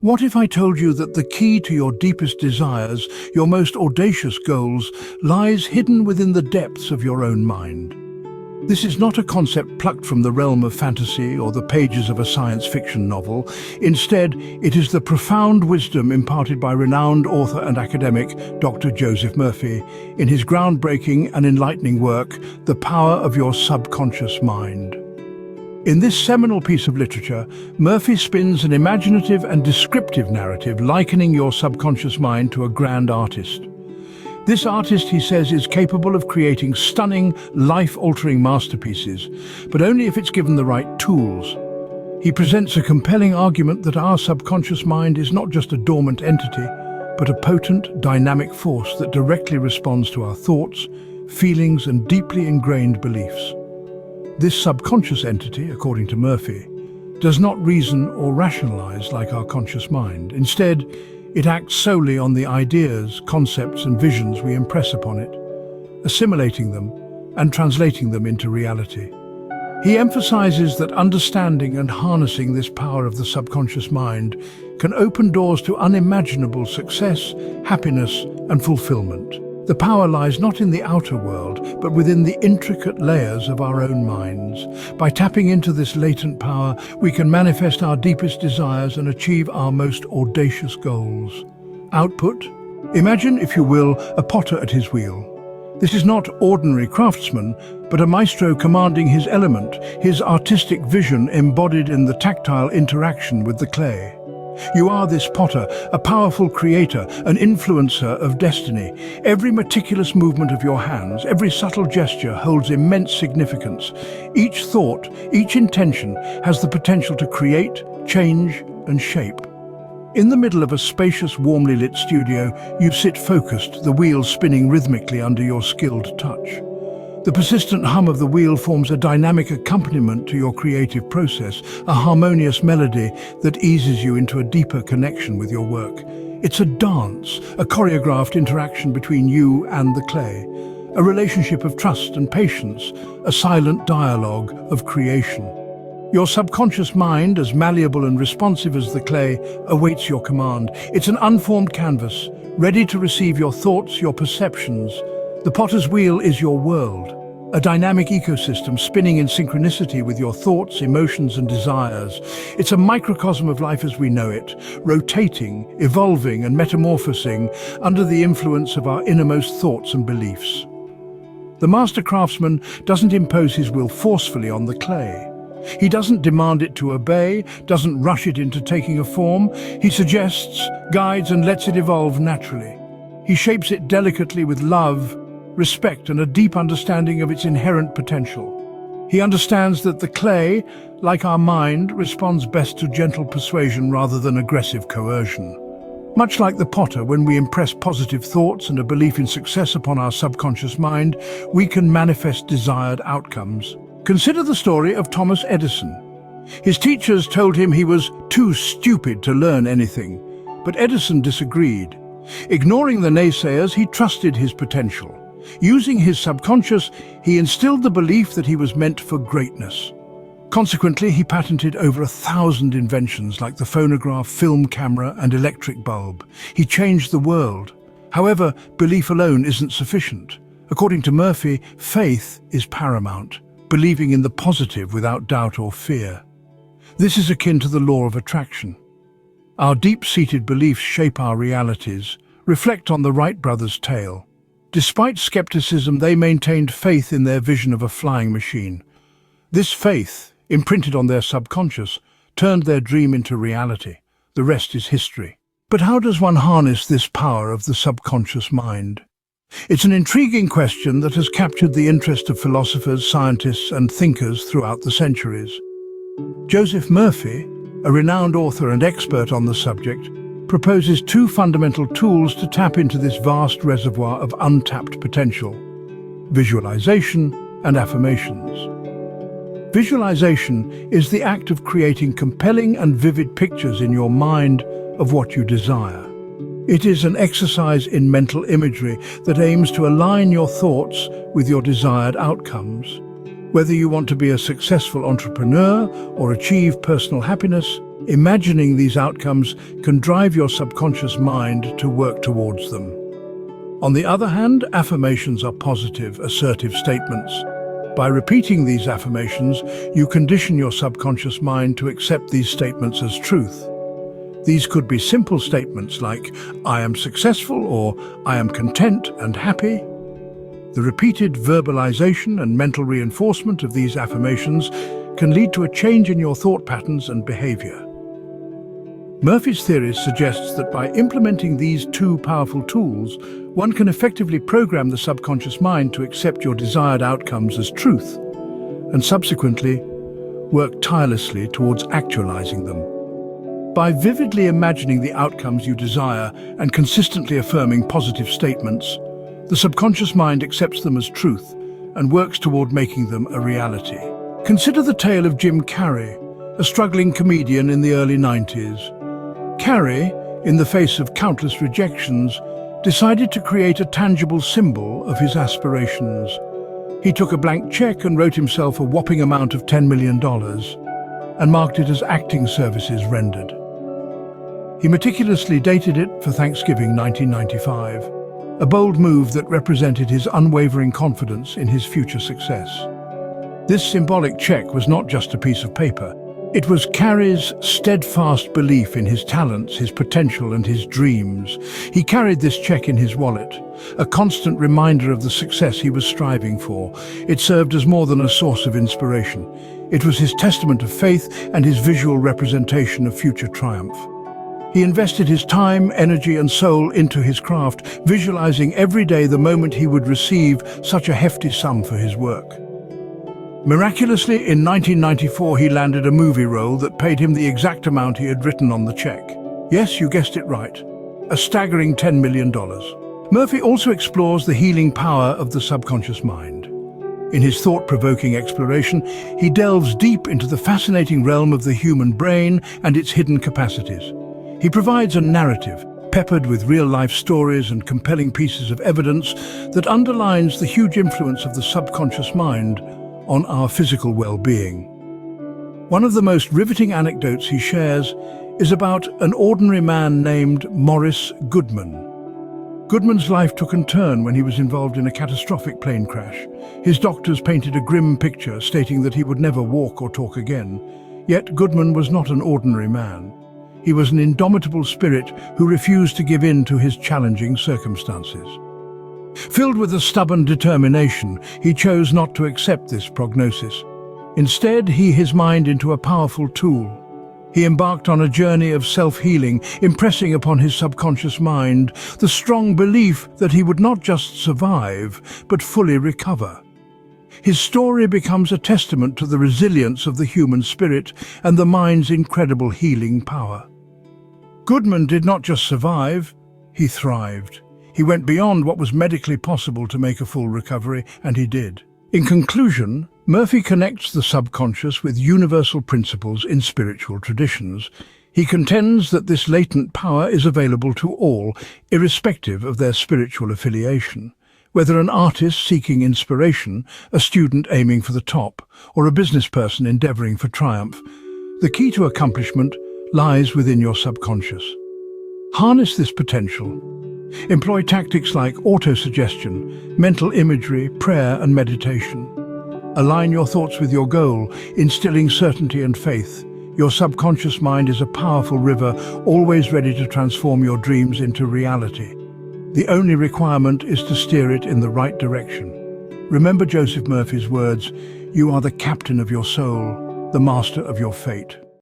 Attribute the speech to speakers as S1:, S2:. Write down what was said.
S1: What if I told you that the key to your deepest desires, your most audacious goals, lies hidden within the depths of your own mind? This is not a concept plucked from the realm of fantasy or the pages of a science fiction novel. Instead, it is the profound wisdom imparted by renowned author and academic Dr. Joseph Murphy in his groundbreaking and enlightening work, The Power of Your Subconscious Mind. In this seminal piece of literature, Murphy spins an imaginative and descriptive narrative likening your subconscious mind to a grand artist. This artist, he says, is capable of creating stunning, life-altering masterpieces, but only if it's given the right tools. He presents a compelling argument that our subconscious mind is not just a dormant entity, but a potent, dynamic force that directly responds to our thoughts, feelings, and deeply ingrained beliefs. This subconscious entity, according to Murphy, does not reason or rationalize like our conscious mind. Instead, it acts solely on the ideas, concepts, and visions we impress upon it, assimilating them and translating them into reality. He emphasizes that understanding and harnessing this power of the subconscious mind can open doors to unimaginable success, happiness, and fulfillment. The power lies not in the outer world, but within the intricate layers of our own minds. By tapping into this latent power, we can manifest our deepest desires and achieve our most audacious goals. Output? Imagine, if you will, a potter at his wheel. This is not ordinary craftsman, but a maestro commanding his element, his artistic vision embodied in the tactile interaction with the clay. You are this potter, a powerful creator, an influencer of destiny. Every meticulous movement of your hands, every subtle gesture holds immense significance. Each thought, each intention has the potential to create, change, and shape. In the middle of a spacious, warmly lit studio, you sit focused, the wheel spinning rhythmically under your skilled touch. The persistent hum of the wheel forms a dynamic accompaniment to your creative process, a harmonious melody that eases you into a deeper connection with your work. It's a dance, a choreographed interaction between you and the clay, a relationship of trust and patience, a silent dialogue of creation. Your subconscious mind, as malleable and responsive as the clay, awaits your command. It's an unformed canvas, ready to receive your thoughts, your perceptions. The potter's wheel is your world, a dynamic ecosystem spinning in synchronicity with your thoughts, emotions, and desires. It's a microcosm of life as we know it, rotating, evolving, and metamorphosing under the influence of our innermost thoughts and beliefs. The master craftsman doesn't impose his will forcefully on the clay. He doesn't demand it to obey, doesn't rush it into taking a form. He suggests, guides, and lets it evolve naturally. He shapes it delicately with love, respect, and a deep understanding of its inherent potential. He understands that the clay, like our mind, responds best to gentle persuasion rather than aggressive coercion. Much like the potter, when we impress positive thoughts and a belief in success upon our subconscious mind, we can manifest desired outcomes. Consider the story of Thomas Edison. His teachers told him he was too stupid to learn anything, but Edison disagreed. Ignoring the naysayers, he trusted his potential. Using his subconscious, he instilled the belief that he was meant for greatness. Consequently, he patented over 1,000 inventions like the phonograph, film camera, and electric bulb. He changed the world. However, belief alone isn't sufficient. According to Murphy, faith is paramount, believing in the positive without doubt or fear. This is akin to the law of attraction. Our deep-seated beliefs shape our realities. Reflect on the Wright brothers' tale. Despite skepticism, they maintained faith in their vision of a flying machine. This faith, imprinted on their subconscious, turned their dream into reality. The rest is history. But how does one harness this power of the subconscious mind? It's an intriguing question that has captured the interest of philosophers, scientists, and thinkers throughout the centuries. Joseph Murphy, a renowned author and expert on the subject, proposes two fundamental tools to tap into this vast reservoir of untapped potential: visualization and affirmations. Visualization is the act of creating compelling and vivid pictures in your mind of what you desire. It is an exercise in mental imagery that aims to align your thoughts with your desired outcomes. Whether you want to be a successful entrepreneur or achieve personal happiness, imagining these outcomes can drive your subconscious mind to work towards them. On the other hand, affirmations are positive, assertive statements. By repeating these affirmations, you condition your subconscious mind to accept these statements as truth. These could be simple statements like, "I am successful," or "I am content and happy." The repeated verbalization and mental reinforcement of these affirmations can lead to a change in your thought patterns and behavior. Murphy's theory suggests that by implementing these two powerful tools, one can effectively program the subconscious mind to accept your desired outcomes as truth, and subsequently work tirelessly towards actualizing them. By vividly imagining the outcomes you desire and consistently affirming positive statements, the subconscious mind accepts them as truth and works toward making them a reality. Consider the tale of Jim Carrey, a struggling comedian in the early 90s. Carrey, in the face of countless rejections, decided to create a tangible symbol of his aspirations. He took a blank check and wrote himself a whopping amount of $10 million and marked it as acting services rendered. He meticulously dated it for Thanksgiving 1995, a bold move that represented his unwavering confidence in his future success. This symbolic check was not just a piece of paper. It was Carrey's steadfast belief in his talents, his potential, and his dreams. He carried this check in his wallet, a constant reminder of the success he was striving for. It served as more than a source of inspiration. It was his testament of faith and his visual representation of future triumph. He invested his time, energy, and soul into his craft, visualizing every day the moment he would receive such a hefty sum for his work. Miraculously, in 1994, he landed a movie role that paid him the exact amount he had written on the check. Yes, you guessed it right. A staggering $10 million. Murphy also explores the healing power of the subconscious mind. In his thought-provoking exploration, he delves deep into the fascinating realm of the human brain and its hidden capacities. He provides a narrative, peppered with real-life stories and compelling pieces of evidence that underlines the huge influence of the subconscious mind on our physical well-being. One of the most riveting anecdotes he shares is about an ordinary man named Morris Goodman. Goodman's life took a turn when he was involved in a catastrophic plane crash. His doctors painted a grim picture, stating that he would never walk or talk again. Yet Goodman was not an ordinary man. He was an indomitable spirit who refused to give in to his challenging circumstances. Filled with a stubborn determination, he chose not to accept this prognosis. Instead, he his mind into a powerful tool. He embarked on a journey of self-healing, impressing upon his subconscious mind the strong belief that he would not just survive, but fully recover. His story becomes a testament to the resilience of the human spirit and the mind's incredible healing power. Goodman did not just survive, he thrived. He went beyond what was medically possible to make a full recovery, and he did. In conclusion, Murphy connects the subconscious with universal principles in spiritual traditions. He contends that this latent power is available to all, irrespective of their spiritual affiliation. Whether an artist seeking inspiration, a student aiming for the top, or a business person endeavoring for triumph, the key to accomplishment lies within your subconscious. Harness this potential. Employ tactics like autosuggestion, mental imagery, prayer, and meditation. Align your thoughts with your goal, instilling certainty and faith. Your subconscious mind is a powerful river, always ready to transform your dreams into reality. The only requirement is to steer it in the right direction. Remember Joseph Murphy's words, "You are the captain of your soul, the master of your fate."